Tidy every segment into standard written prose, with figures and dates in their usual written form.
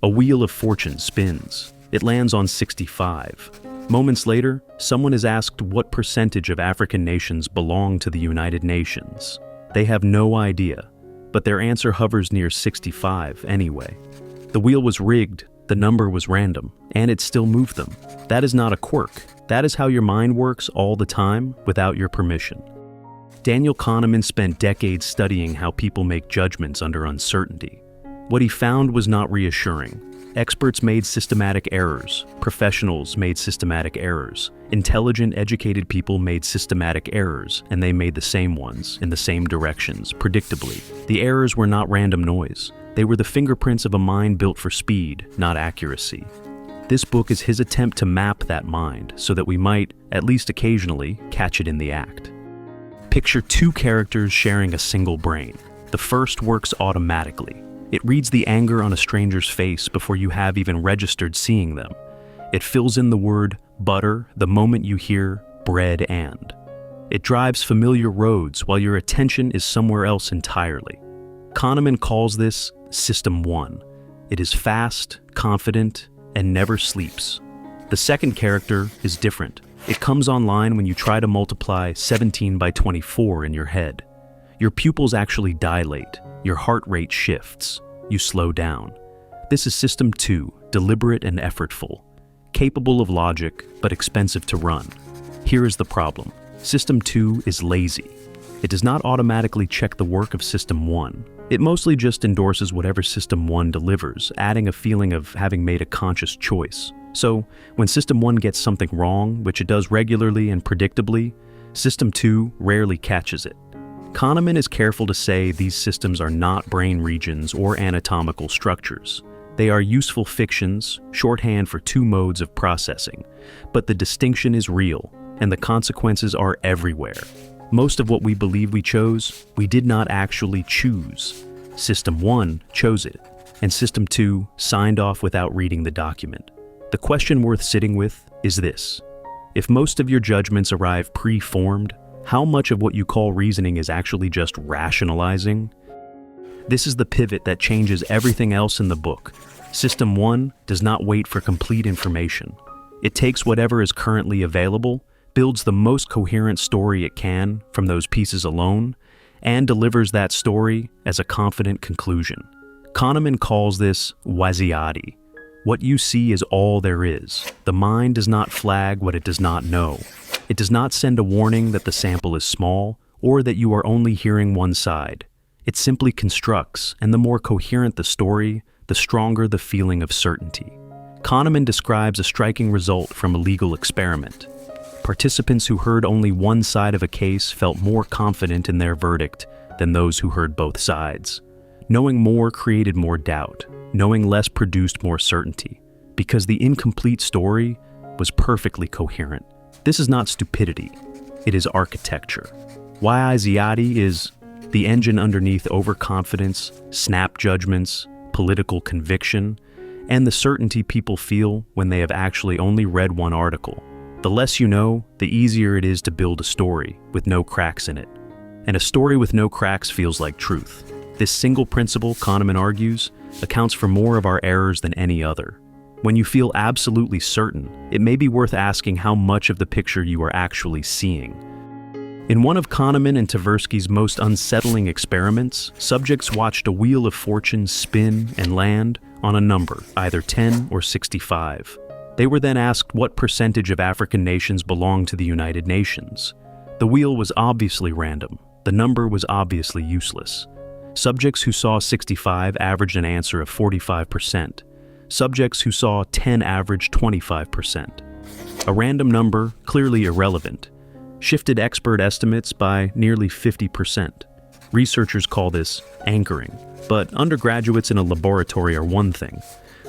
A wheel of fortune spins. It lands on 65. Moments later, someone is asked what percentage of African nations belong to the United Nations. They have no idea, but their answer hovers near 65 anyway. The wheel was rigged, the number was random, and it still moved them. That is not a quirk. That is how your mind works all the time without your permission. Daniel Kahneman spent decades studying how people make judgments under uncertainty. What he found was not reassuring. Experts made systematic errors. Professionals made systematic errors. Intelligent, educated people made systematic errors, and they made the same ones, in the same directions, predictably. The errors were not random noise. They were the fingerprints of a mind built for speed, not accuracy. This book is his attempt to map that mind so that we might, at least occasionally, catch it in the act. Picture two characters sharing a single brain. The first works automatically. It reads the anger on a stranger's face before you have even registered seeing them. It fills in the word butter the moment you hear bread and. It drives familiar roads while your attention is somewhere else entirely. Kahneman calls this System 1. It is fast, confident, and never sleeps. The second character is different. It comes online when you try to multiply 17 by 24 in your head. Your pupils actually dilate. Your heart rate shifts. You slow down. This is System 2, deliberate and effortful, capable of logic, but expensive to run. Here is the problem. System 2 is lazy. It does not automatically check the work of System 1. It mostly just endorses whatever System 1 delivers, adding a feeling of having made a conscious choice. So, when System 1 gets something wrong, which it does regularly and predictably, System 2 rarely catches it. Kahneman is careful to say these systems are not brain regions or anatomical structures. They are useful fictions, shorthand for two modes of processing. But the distinction is real, and the consequences are everywhere. Most of what we believe we chose, we did not actually choose. System 1 chose it, and System 2 signed off without reading the document. The question worth sitting with is this. If most of your judgments arrive pre-formed, how much of what you call reasoning is actually just rationalizing? This is the pivot that changes everything else in the book. System 1 does not wait for complete information. It takes whatever is currently available, builds the most coherent story it can from those pieces alone, and delivers that story as a confident conclusion. Kahneman calls this waziati. What you see is all there is. The mind does not flag what it does not know. It does not send a warning that the sample is small or that you are only hearing one side. It simply constructs, and the more coherent the story, the stronger the feeling of certainty. Kahneman describes a striking result from a legal experiment. Participants who heard only one side of a case felt more confident in their verdict than those who heard both sides. Knowing more created more doubt. Knowing less produced more certainty, because the incomplete story was perfectly coherent. This is not stupidity, it is architecture. Waziati is the engine underneath overconfidence, snap judgments, political conviction, and the certainty people feel when they have actually only read one article. The less you know, the easier it is to build a story with no cracks in it. And a story with no cracks feels like truth. This single principle, Kahneman argues, accounts for more of our errors than any other. When you feel absolutely certain, it may be worth asking how much of the picture you are actually seeing. In one of Kahneman and Tversky's most unsettling experiments, subjects watched a wheel of fortune spin and land on a number, either 10 or 65. They were then asked what percentage of African nations belong to the United Nations. The wheel was obviously random. The number was obviously useless. Subjects who saw 65 averaged an answer of 45%. Subjects who saw 10 averaged 25%. A random number, clearly irrelevant, shifted expert estimates by nearly 50%. Researchers call this anchoring, but undergraduates in a laboratory are one thing.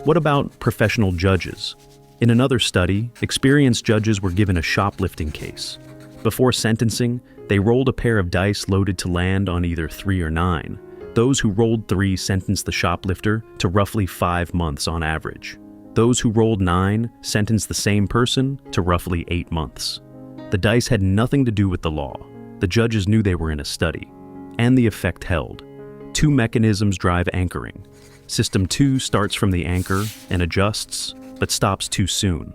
What about professional judges? In another study, experienced judges were given a shoplifting case. Before sentencing, they rolled a pair of dice loaded to land on either 3 or 9. Those who rolled 3 sentenced the shoplifter to roughly 5 months on average. Those who rolled 9 sentenced the same person to roughly 8 months. The dice had nothing to do with the law. The judges knew they were in a study. And the effect held. 2 mechanisms drive anchoring. System 2 starts from the anchor and adjusts, but stops too soon.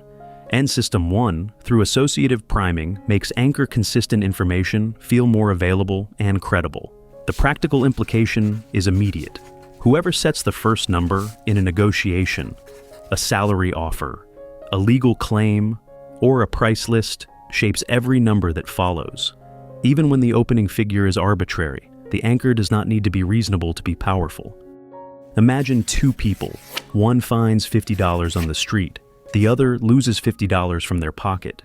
And System 1, through associative priming, makes anchor-consistent information feel more available and credible. The practical implication is immediate. Whoever sets the first number in a negotiation, a salary offer, a legal claim, or a price list shapes every number that follows. Even when the opening figure is arbitrary, the anchor does not need to be reasonable to be powerful. Imagine two people. One finds $50 on the street. The other loses $50 from their pocket.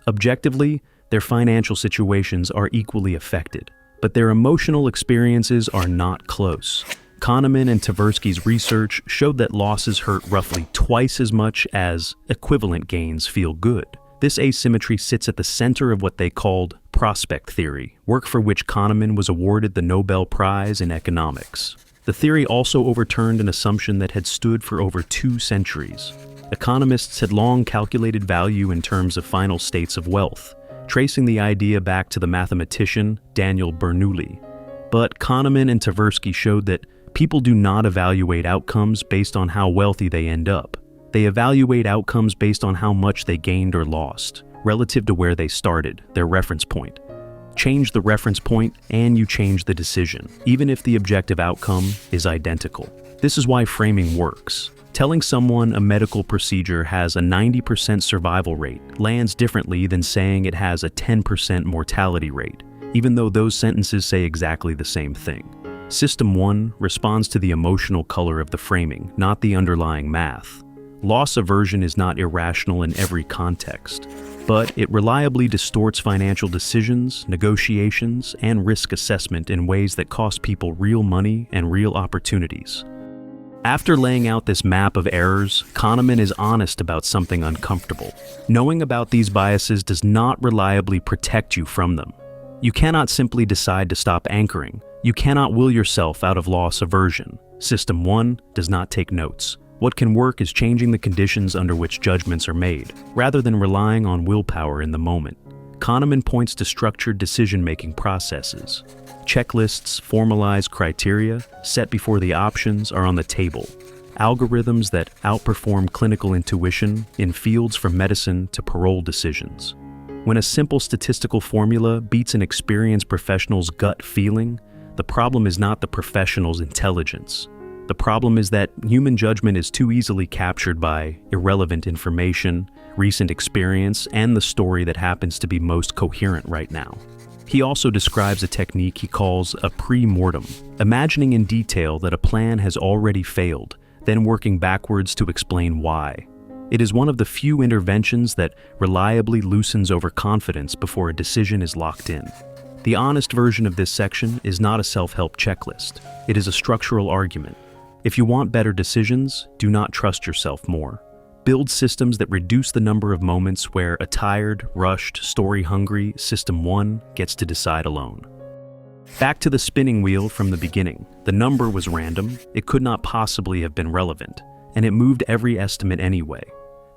Objectively, their financial situations are equally affected, but their emotional experiences are not close. Kahneman and Tversky's research showed that losses hurt roughly twice as much as equivalent gains feel good. This asymmetry sits at the center of what they called prospect theory, work for which Kahneman was awarded the Nobel Prize in economics. The theory also overturned an assumption that had stood for over 2 centuries. Economists had long calculated value in terms of final states of wealth, tracing the idea back to the mathematician Daniel Bernoulli. But Kahneman and Tversky showed that people do not evaluate outcomes based on how wealthy they end up. They evaluate outcomes based on how much they gained or lost, relative to where they started, their reference point. Change the reference point and you change the decision, even if the objective outcome is identical. This is why framing works. Telling someone a medical procedure has a 90% survival rate lands differently than saying it has a 10% mortality rate, even though those sentences say exactly the same thing. System 1 responds to the emotional color of the framing, not the underlying math. Loss aversion is not irrational in every context, but it reliably distorts financial decisions, negotiations, and risk assessment in ways that cost people real money and real opportunities. After laying out this map of errors, Kahneman is honest about something uncomfortable. Knowing about these biases does not reliably protect you from them. You cannot simply decide to stop anchoring. You cannot will yourself out of loss aversion. System 1 does not take notes. What can work is changing the conditions under which judgments are made, rather than relying on willpower in the moment. Kahneman points to structured decision-making processes. Checklists, formalized criteria, set before the options are on the table. Algorithms that outperform clinical intuition in fields from medicine to parole decisions. When a simple statistical formula beats an experienced professional's gut feeling, the problem is not the professional's intelligence. The problem is that human judgment is too easily captured by irrelevant information, recent experience, and the story that happens to be most coherent right now. He also describes a technique he calls a pre-mortem, imagining in detail that a plan has already failed, then working backwards to explain why. It is one of the few interventions that reliably loosens overconfidence before a decision is locked in. The honest version of this section is not a self-help checklist. It is a structural argument. If you want better decisions, do not trust yourself more. Build systems that reduce the number of moments where a tired, rushed, story-hungry System 1 gets to decide alone. Back to the spinning wheel from the beginning. The number was random, it could not possibly have been relevant, and it moved every estimate anyway.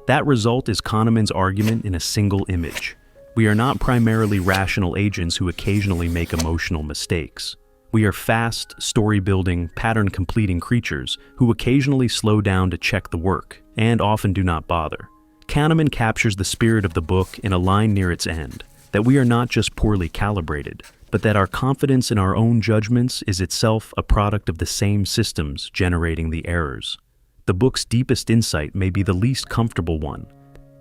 That result is Kahneman's argument in a single image. We are not primarily rational agents who occasionally make emotional mistakes. We are fast, story-building, pattern-completing creatures who occasionally slow down to check the work, and often do not bother. Kahneman captures the spirit of the book in a line near its end, that we are not just poorly calibrated, but that our confidence in our own judgments is itself a product of the same systems generating the errors. The book's deepest insight may be the least comfortable one.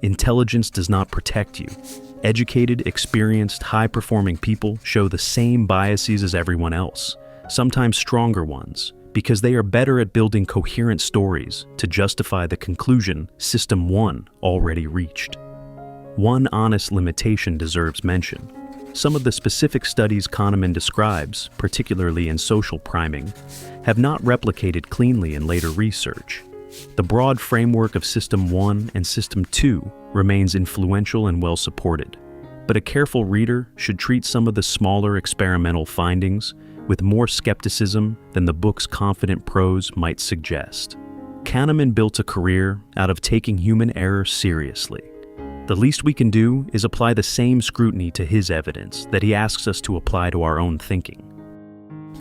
Intelligence does not protect you. Educated, experienced, high-performing people show the same biases as everyone else, sometimes stronger ones, because they are better at building coherent stories to justify the conclusion System 1 already reached. One honest limitation deserves mention. Some of the specific studies Kahneman describes, particularly in social priming, have not replicated cleanly in later research. The broad framework of System 1 and System 2 remains influential and well supported, but a careful reader should treat some of the smaller experimental findings with more skepticism than the book's confident prose might suggest. Kahneman built a career out of taking human error seriously. The least we can do is apply the same scrutiny to his evidence that he asks us to apply to our own thinking.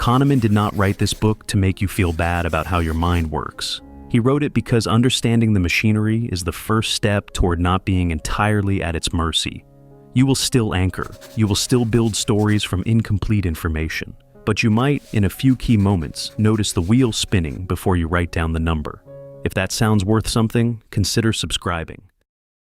Kahneman did not write this book to make you feel bad about how your mind works. He wrote it because understanding the machinery is the first step toward not being entirely at its mercy. You will still anchor, you will still build stories from incomplete information, but you might, in a few key moments, notice the wheel spinning before you write down the number. If that sounds worth something, consider subscribing.